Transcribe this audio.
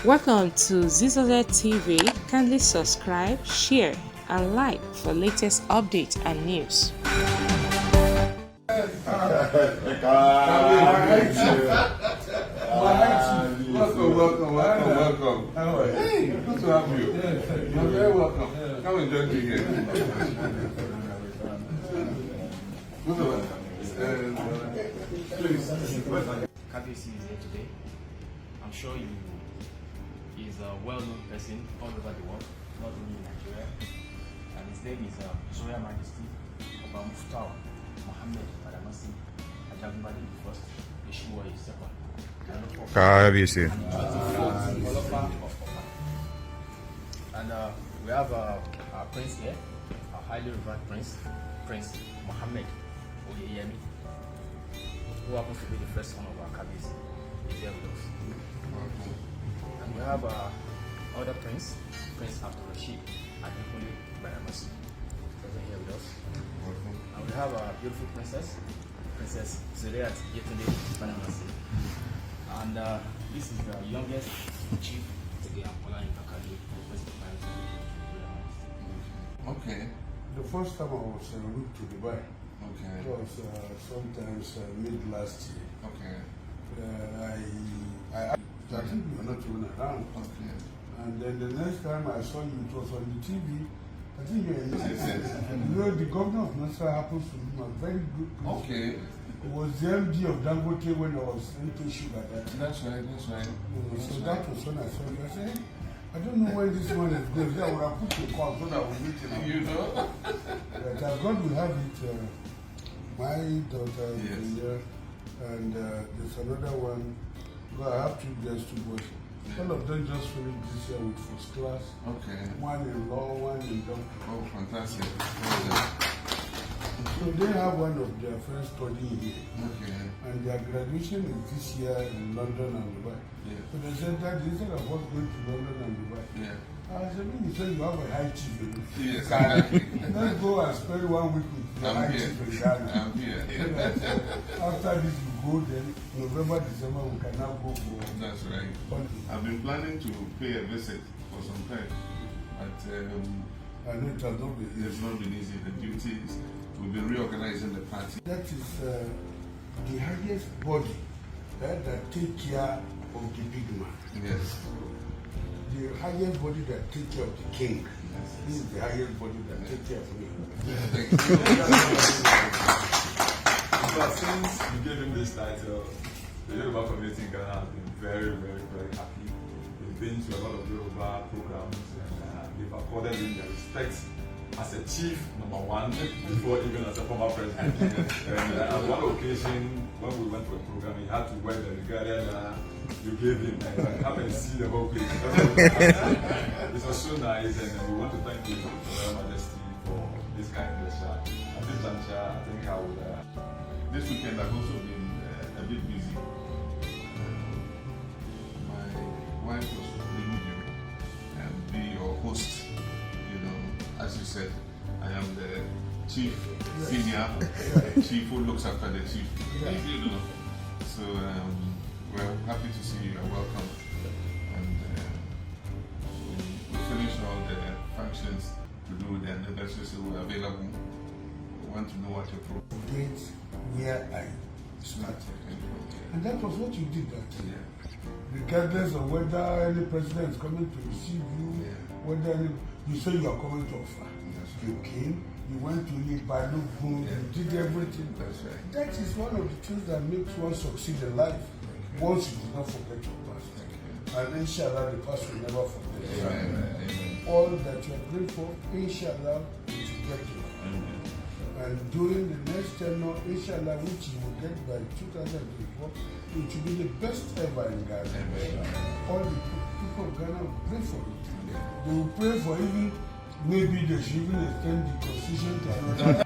Welcome to Zisodel TV. Kindly subscribe, share, and like for latest updates and news. Welcome. Hey, good to have you. You're very welcome. Come and join me here. Please. Gbadamosi is here today. I'm sure he's a well-known person all over the world, not only in Nigeria. And his name is His Royal Majesty Mufutau Gbadamosi Ajagungbade the first, Yeshua is second. And we have our prince here, our highly revered prince, Prince Mohammed Oyeyemi, who happens to be the first son of our Gbadamosi. He's here with us. And we have other prince, Prince Abdul Rashid Adekunle Gbadamosi, present here with us. And we have our beautiful princess, Princess Zisodel Gbadamosi. And this is the youngest chief today, IBAKATV. Okay. The first time I was en route to Dubai, Okay. it was sometimes mid last year. Okay. I think you were not even around. Okay. And then the next time I saw you, it was on the TV. I think you were in Yes. You know, the governor of Nasser happens to be a very good person. Okay. It was the MD of Dangote when I was into sugar that time. That's right. That's right. So that was when I saw you. I said, hey, I don't know when this one is going. I would have put your call so that I would meet him. You know? But as God will have it, my daughter is Yes. here, and there's another one. God, I have two girls, two boys. All of them just finished this year with first class. Okay. One in law, one in doctor. Oh, fantastic. So they have one of their friends studying here. Okay. And their graduation is this year in London and Dubai. Yeah. So they said that instead of us going to London and Dubai, Yeah. I said, you said you have a high chief in it. Yes, exactly. Let's go and spend 1 week with the high I'm here. chief in Ghana. I'm here. After this, we go then, November, December, we can now go for. That's right. I've been planning to pay a visit for some time, but I know it has not been easy. it's not been easy. The duties, we've been reorganizing the party. That is the highest body that take care of the big man. Yes. The highest body that take care of the king. This is the highest body that take care of me. Thank you. But since you gave him this title, the Yoruba community in Ghana has been very, very, very happy. They've been to a lot of Yoruba programs and they've accorded him the respect as a chief, #1, before even as a former president. And on one occasion, when we went to a program, he had to wear the regalia that you gave him and come and see the whole place. It was so nice, and we want to thank you, Your Majesty, for this kind gesture. At this juncture, I think I would. This weekend I've also been a bit busy. My wife was bringing you and be your host. You know, as you said, I am the chief, senior chief who looks after the chief. You know, so we're happy to see you. You're welcome. And we finish all the functions to do the anniversary, so we're available. We want to know what your program. Date where I started. And that was what you did that time. Yeah. Regardless of whether any president is coming to receive you, whether you say you are coming to offer. You came, you went to Ibadan, you did everything. That's right. That is one of the things that makes one succeed in life. Once you do not forget your past. And inshallah, the past will never forget. Amen. All that you are praying for, inshallah, you will get to. And during the next tenure, inshallah, which you will get by 2024, it will be the best ever in Ghana. All the people of Ghana will pray for it. They will pray for even, maybe they should even extend the constitution to another.